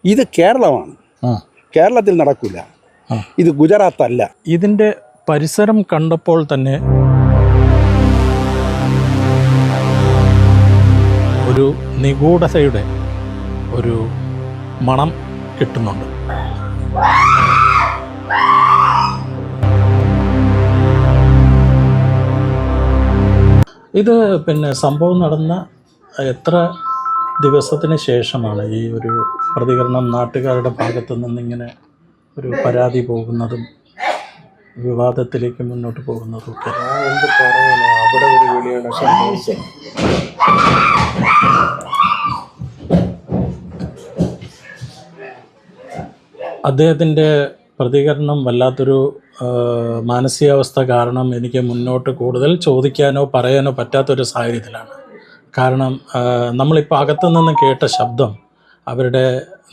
ഇത് കേരളമാണ്. കേരളത്തിൽ നടക്കില്ല. ഇത് ഗുജറാത്ത് അല്ല. ഇതിൻ്റെ പരിസരം കണ്ടപ്പോൾ തന്നെ ഒരു നിഗൂഢതയുടെ ഒരു മണം കിട്ടുന്നുണ്ട്. ഇത് സംഭവം നടന്ന എത്ര ദിവസത്തിന് ശേഷമാണ് ഈ ഒരു പ്രതികരണം നാട്ടുകാരുടെ ഭാഗത്തു നിന്നിങ്ങനെ ഒരു പരാതി പോകുന്നതും വിവാദത്തിലേക്ക് മുന്നോട്ട് പോകുന്നതും ഒക്കെ? അവിടെ ഒരു വിളിയാണ് സംഭവിച്ചത്. അദ്ദേഹത്തിൻ്റെ പ്രതികരണം വല്ലാത്തൊരു മാനസികാവസ്ഥ കാരണം എനിക്ക് മുന്നോട്ട് കൂടുതൽ ചോദിക്കാനോ പറയാനോ പറ്റാത്തൊരു സാഹചര്യത്തിലാണ്. കാരണം നമ്മളിപ്പോൾ അകത്തു നിന്ന് കേട്ട ശബ്ദം, അവരുടെ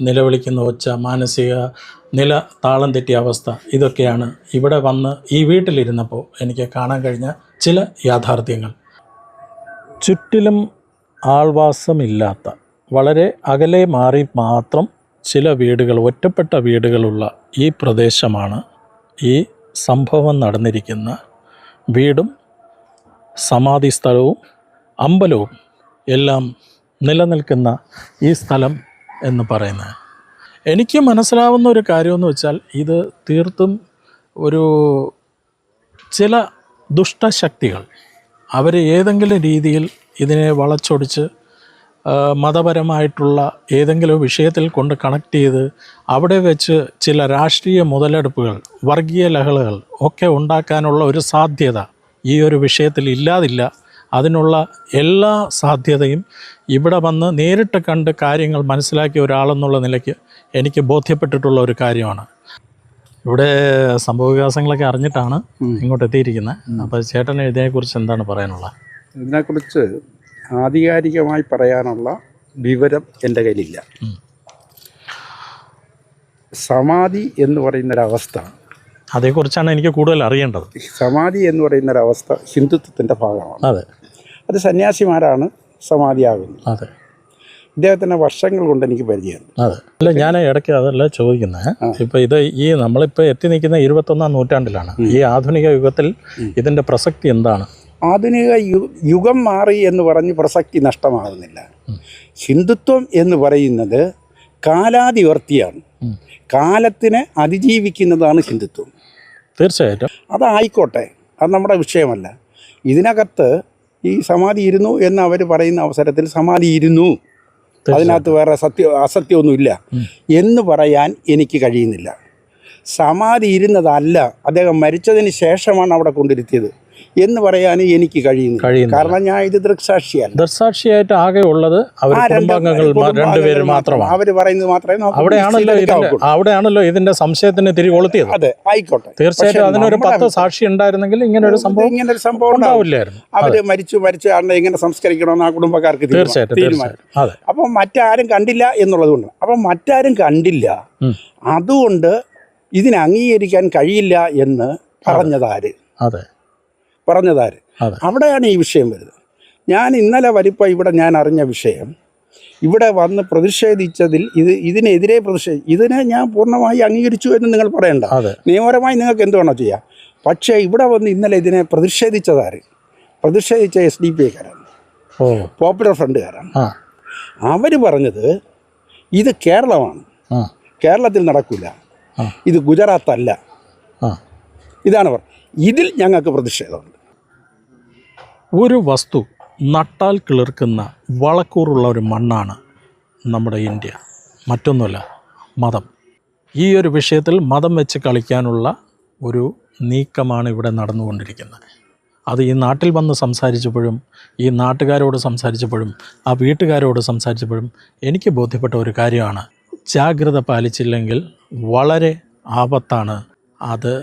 നിലവിളിക്കുന്ന ഒച്ച, മാനസിക നില താളം തെറ്റിയ അവസ്ഥ, ഇതൊക്കെയാണ് ഇവിടെ വന്ന് ഈ വീട്ടിലിരുന്നപ്പോൾ എനിക്ക് കാണാൻ കഴിഞ്ഞ ചില യാഥാർത്ഥ്യങ്ങൾ. ചുറ്റിലും ആൾവാസമില്ലാത്ത, വളരെ അകലെ മാറി മാത്രം ചില വീടുകൾ, ഒറ്റപ്പെട്ട വീടുകളുള്ള ഈ പ്രദേശമാണ് ഈ സംഭവം നടന്നിരിക്കുന്ന വീടും സമാധി സ്ഥലവും അമ്പലവും എല്ലാം നിലനിൽക്കുന്ന ഈ സ്ഥലം എന്ന് പറയുന്നത്. എനിക്ക് മനസ്സിലാവുന്ന ഒരു കാര്യമെന്ന് വെച്ചാൽ ഇത് തീർത്തും ഒരു ചില ദുഷ്ടശക്തികൾ അവർ ഏതെങ്കിലും രീതിയിൽ ഇതിനെ വളച്ചൊടിച്ച് മതപരമായിട്ടുള്ള ഏതെങ്കിലും വിഷയത്തിൽ കൊണ്ട് കണക്ട് ചെയ്ത് അവിടെ വെച്ച് ചില രാഷ്ട്രീയ മുതലെടുപ്പുകൾ, വർഗീയ ലഹളകൾ ഒക്കെ ഉണ്ടാക്കാനുള്ള ഒരു സാധ്യത ഈ ഒരു വിഷയത്തിൽ ഇല്ലാതില്ല. അതിനുള്ള എല്ലാ സാധ്യതയും ഇവിടെ വന്ന് നേരിട്ട് കണ്ട് കാര്യങ്ങൾ മനസ്സിലാക്കിയ ഒരാളെന്നുള്ള നിലയ്ക്ക് എനിക്ക് ബോധ്യപ്പെട്ടിട്ടുള്ള ഒരു കാര്യമാണ്. ഇവിടെ സംഭവവികാസങ്ങളൊക്കെ അറിഞ്ഞിട്ടാണ് ഇങ്ങോട്ട് എത്തിയിരിക്കുന്നത്. അപ്പോൾ ചേട്ടന് ഇതിനെക്കുറിച്ച് എന്താണ് പറയാനുള്ളത്? ഇതിനെക്കുറിച്ച് ആധികാരികമായി പറയാനുള്ള വിവരം എൻ്റെ കയ്യിലില്ല. സമാധി എന്ന് പറയുന്നൊരവസ്ഥ, അതേക്കുറിച്ചാണ് എനിക്ക് കൂടുതൽ അറിയേണ്ടത്. സമാധി എന്ന് പറയുന്നൊരവസ്ഥ ഹിന്ദുത്വത്തിൻ്റെ ഭാഗമാണ്. അതെ, അത് സന്യാസിമാരാണ് സമാധിയാകുന്നത്. അതെ, ഇദ്ദേഹത്തിൻ്റെ വർഷങ്ങൾ കൊണ്ട് എനിക്ക് പരിചയമുണ്ട്. അതെ. അല്ല, ഞാൻ ഇടയ്ക്ക് അതല്ല ചോദിക്കുന്നത്. ഇപ്പോൾ ഇത് ഈ നമ്മളിപ്പോൾ എത്തി നിൽക്കുന്ന 21-ാം നൂറ്റാണ്ടിലാണ്. ഈ ആധുനിക യുഗത്തിൽ ഇതിൻ്റെ പ്രസക്തി എന്താണ്? ആധുനിക യുഗം മാറി എന്ന് പറഞ്ഞ് പ്രസക്തി നഷ്ടമാകുന്നില്ല. ഹിന്ദുത്വം എന്ന് പറയുന്നത് കാലാതിവർത്തിയാണ്. കാലത്തിനെ അതിജീവിക്കുന്നതാണ് ഹിന്ദുത്വം. തീർച്ചയായിട്ടും അതായിക്കോട്ടെ, അത് നമ്മുടെ വിഷയമല്ല. ഇതിനകത്ത് ഈ സമാധി ഇരുന്നു എന്ന് അവർ പറയുന്ന അവസരത്തിൽ സമാധി ഇരുന്നു, അതിനകത്ത് വേറെ അസത്യമൊന്നുമില്ല എന്ന് പറയാൻ എനിക്ക് കഴിയുന്നില്ല. സമാധി ഇരുന്നതല്ല, അദ്ദേഹം മരിച്ചതിന് ശേഷമാണ് അവിടെ കൊണ്ടിരുത്തിയത് എന്ന് പറയാൻ എനിക്ക് കഴിയുന്നു. കാരണം ഞാൻ ഇത് ദൃക്സാക്ഷിയായിട്ട് ആകെ ഉള്ളത് രണ്ടുപേര് മാത്രമാണ്. അവർ പറയുന്നത് മാത്രമേ അവിടെയാണല്ലോ ഇതിന്റെ സംശയത്തിന് തിരികൊളുത്തിയത്. അതെ, ആയിക്കോട്ടെ. തീർച്ചയായിട്ടും അതിനൊരു 10 സാക്ഷി ഉണ്ടായിരുന്നെങ്കിൽ ഇങ്ങനൊരു സംഭവം ഉണ്ടാവില്ലായിരുന്നു. അവര് മരിച്ച ആളിനെ എങ്ങനെ സംസ്കരിക്കണമെന്ന് ആ കുടുംബക്കാർക്ക് തീരുമാനം. അപ്പം മറ്റാരും കണ്ടില്ല എന്നുള്ളത് കൊണ്ട്, അപ്പം മറ്റാരും കണ്ടില്ല, അതുകൊണ്ട് ഇതിനെ അംഗീകരിക്കാൻ കഴിയില്ല എന്ന് പറഞ്ഞതാര്? അവിടെയാണ് ഈ വിഷയം വരുന്നത്. ഞാൻ ഇന്നലെ ഇവിടെ ഞാൻ അറിഞ്ഞ വിഷയം, ഇവിടെ വന്ന് പ്രതിഷേധിച്ചതിൽ ഇതിനെതിരെ ഇതിനെ ഞാൻ പൂർണ്ണമായി അംഗീകരിച്ചു എന്ന് നിങ്ങൾ പറയണ്ട. നിയമപരമായി നിങ്ങൾക്ക് എന്ത് വേണോ ചെയ്യാം. പക്ഷേ ഇവിടെ വന്ന് ഇന്നലെ ഇതിനെ പ്രതിഷേധിച്ച SDPIക്കാരാണ്, പോപ്പുലർ ഫ്രണ്ടുകാരാണ്. അവർ പറഞ്ഞത് ഇത് കേരളമാണ്, കേരളത്തിൽ നടക്കില്ല, ഇത് ഗുജറാത്ത് അല്ല. ഇതാണ് പറഞ്ഞത്. ഇതിൽ ഞങ്ങൾക്ക് പ്രതിഷേധമുണ്ട്. ഒരു വസ്തു നട്ടാൽ കിളിർക്കുന്ന വളക്കൂറുള്ള ഒരു മണ്ണാണ് നമ്മുടെ ഇന്ത്യ. മറ്റൊന്നുമല്ല, മതം. ഈ ഒരു വിഷയത്തിൽ മതം വെച്ച് കളിക്കാനുള്ള ഒരു നീക്കമാണ് ഇവിടെ നടന്നുകൊണ്ടിരിക്കുന്നത്. അത് ഈ നാട്ടിൽ വന്ന് സംസാരിച്ചപ്പോഴും, ഈ നാട്ടുകാരോട് സംസാരിച്ചപ്പോഴും, ആ വീട്ടുകാരോട് സംസാരിച്ചപ്പോഴും എനിക്ക് ബോധ്യപ്പെട്ട ഒരു കാര്യമാണ്, ജാഗ്രത പാലിച്ചില്ലെങ്കിൽ വളരെ ആപത്താണ്. അത്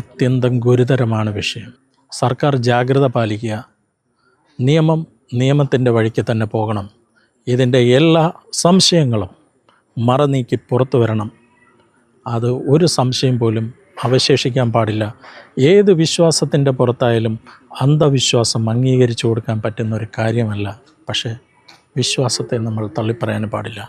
അത്യന്തം ഗുരുതരമാണ് വിഷയം. സർക്കാർ ജാഗ്രത പാലിക്കുക, നിയമത്തിൻ്റെ വഴിക്ക് തന്നെ പോകണം. ഇതിൻ്റെ എല്ലാ സംശയങ്ങളും മറനീക്കി പുറത്തു വരണം. അത് ഒരു സംശയം പോലും അവശേഷിക്കാൻ പാടില്ല. ഏത് വിശ്വാസത്തിൻ്റെ പുറത്തായാലും അന്ധവിശ്വാസം അംഗീകരിച്ചു കൊടുക്കാൻ പറ്റുന്ന ഒരു കാര്യമല്ല. പക്ഷേ വിശ്വാസത്തെ നമ്മൾ തള്ളിപ്പറയാൻ പാടില്ല.